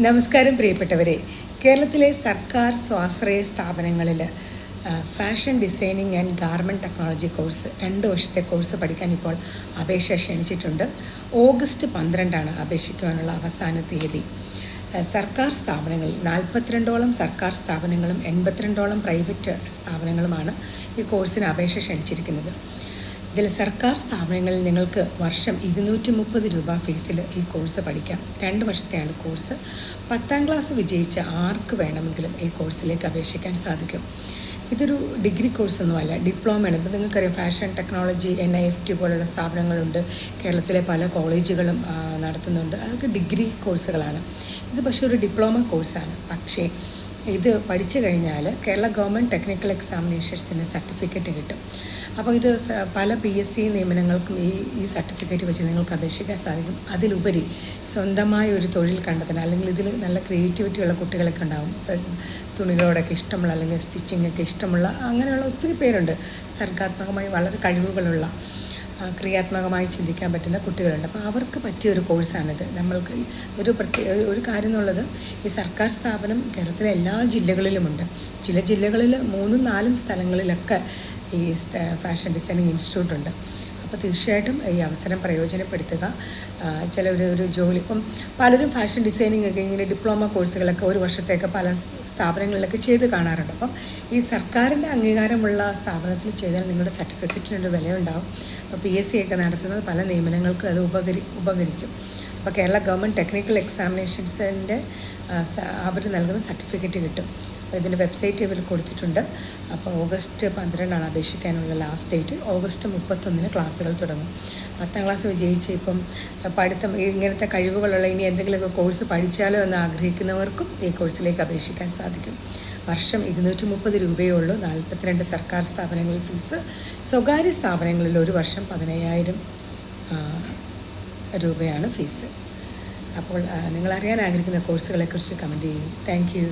നമസ്കാരം പ്രിയപ്പെട്ടവരെ. കേരളത്തിലെ സർക്കാർ സ്വാശ്രയ സ്ഥാപനങ്ങളിൽ fashion designing and garment technology course 2 വർഷത്തെ കോഴ്സ് പഠിക്കാൻ ഇപ്പോൾ അപേക്ഷ ക്ഷണിച്ചിട്ടുണ്ട്. ഓഗസ്റ്റ് 12 അപേക്ഷിക്കുവാനുള്ള അവസാന തീയതി. സർക്കാർ സ്ഥാപനങ്ങളിൽ 42ഓളം സർക്കാർ സ്ഥാപനങ്ങളും 82ഓളം പ്രൈവറ്റ് സ്ഥാപനങ്ങളുമാണ് ഈ കോഴ്സിന് അപേക്ഷ ക്ഷണിച്ചിരിക്കുന്നത്. ഇതിൽ സർക്കാർ സ്ഥാപനങ്ങളിൽ നിങ്ങൾക്ക് വർഷം 230 രൂപ ഫീസിൽ ഈ കോഴ്സ് പഠിക്കാം. 2 വർഷത്തെയാണ് കോഴ്സ്. 10ാം ക്ലാസ് വിജയിച്ച ആർക്ക് വേണമെങ്കിലും ഈ കോഴ്സിലേക്ക് അപേക്ഷിക്കാൻ സാധിക്കും. ഇതൊരു ഡിഗ്രി കോഴ്സൊന്നുമല്ല, ഡിപ്ലോമയാണ്. ഇപ്പോൾ നിങ്ങൾക്കറിയാം, ഫാഷൻ ടെക്നോളജി NIFT പോലുള്ള സ്ഥാപനങ്ങളുണ്ട്. കേരളത്തിലെ പല കോളേജുകളും നടത്തുന്നുണ്ട്. അതൊക്കെ ഡിഗ്രി കോഴ്സുകളാണ്. ഇത് പക്ഷേ ഒരു ഡിപ്ലോമ കോഴ്സാണ്. പക്ഷേ ഇത് പഠിച്ചു കഴിഞ്ഞാൽ കേരള ഗവൺമെൻറ് ടെക്നിക്കൽ എക്സാമിനേഷൻസിന് സർട്ടിഫിക്കറ്റ് കിട്ടും. അപ്പോൾ ഇത് പല PSC നിയമനങ്ങൾക്കും ഈ സർട്ടിഫിക്കറ്റ് വെച്ച് നിങ്ങൾക്ക് അപേക്ഷിക്കാൻ സാധിക്കും. അതിലുപരി സ്വന്തമായ ഒരു തൊഴിൽ കണ്ടെത്താൻ, അല്ലെങ്കിൽ ഇതിൽ നല്ല ക്രിയേറ്റിവിറ്റിയുള്ള കുട്ടികളൊക്കെ ഉണ്ടാകും. തുണികളോടൊക്കെ ഇഷ്ടമുള്ള, അല്ലെങ്കിൽ സ്റ്റിച്ചിങ്ങൊക്കെ ഇഷ്ടമുള്ള, അങ്ങനെയുള്ള ഒത്തിരി പേരുണ്ട്. സർഗാത്മകമായി വളരെ കഴിവുകളുള്ള, ക്രിയാത്മകമായി ചിന്തിക്കാൻ പറ്റുന്ന കുട്ടികളുണ്ട്. അപ്പോൾ അവർക്ക് പറ്റിയൊരു കോഴ്സാണിത്. നമ്മൾക്ക് ഒരു കാര്യം എന്നുള്ളത്, ഈ സർക്കാർ സ്ഥാപനം കേരളത്തിലെ എല്ലാ ജില്ലകളിലുമുണ്ട്. ചില ജില്ലകളിൽ 3-4 സ്ഥലങ്ങളിലൊക്കെ ഈ ഫാഷൻ ഡിസൈനിങ് ഇൻസ്റ്റിറ്റ്യൂട്ട് ഉണ്ട്. അപ്പോൾ തീർച്ചയായിട്ടും ഈ അവസരം പ്രയോജനപ്പെടുത്തുക. ഒരു ജോലി, ഇപ്പം പലരും ഫാഷൻ ഡിസൈനിങ് ഒക്കെ ഇങ്ങനെ ഡിപ്ലോമ കോഴ്സുകളൊക്കെ 1 വർഷത്തേക്ക് പല സ്ഥാപനങ്ങളിലൊക്കെ ചെയ്ത് കാണാറുണ്ട്. അപ്പം ഈ സർക്കാരിൻ്റെ അംഗീകാരമുള്ള സ്ഥാപനത്തിൽ ചെയ്താൽ നിങ്ങളുടെ സർട്ടിഫിക്കറ്റിനൊരു വിലയുണ്ടാകും. അപ്പോൾ PSC ഒക്കെ നടത്തുന്നത് പല നിയമനങ്ങൾക്ക് അത് ഉപകരിക്കും. അപ്പോൾ കേരള ഗവൺമെൻറ് ടെക്നിക്കൽ എക്സാമിനേഷൻസിൻ്റെ അവർ നൽകുന്ന സർട്ടിഫിക്കറ്റ് കിട്ടും. അപ്പോൾ ഇതിൻ്റെ വെബ്സൈറ്റ് ഇവർ കൊടുത്തിട്ടുണ്ട്. അപ്പോൾ ഓഗസ്റ്റ് 12 അപേക്ഷിക്കാനുള്ള ലാസ്റ്റ് ഡേറ്റ്. ഓഗസ്റ്റ് 31 ക്ലാസ്സുകൾ തുടങ്ങും. 10ാം ക്ലാസ് വിജയിച്ച് ഇപ്പം പഠിത്തം, ഇങ്ങനത്തെ കഴിവുകളുള്ള, ഇനി എന്തെങ്കിലുമൊക്കെ കോഴ്സ് പഠിച്ചാലോ എന്ന് ആഗ്രഹിക്കുന്നവർക്കും ഈ കോഴ്സിലേക്ക് അപേക്ഷിക്കാൻ സാധിക്കും. വർഷം 230 രൂപയേ ഉള്ളൂ. 42 സർക്കാർ സ്ഥാപനങ്ങളിൽ ഫീസ്. സ്വകാര്യ സ്ഥാപനങ്ങളിൽ 1 വർഷം 15,000 രൂപയാണ് ഫീസ്. അപ്പോൾ നിങ്ങൾ അറിയാൻ ആഗ്രഹിക്കുന്ന കോഴ്സുകളെക്കുറിച്ച് കമൻറ്റ് ചെയ്യും. Thank you.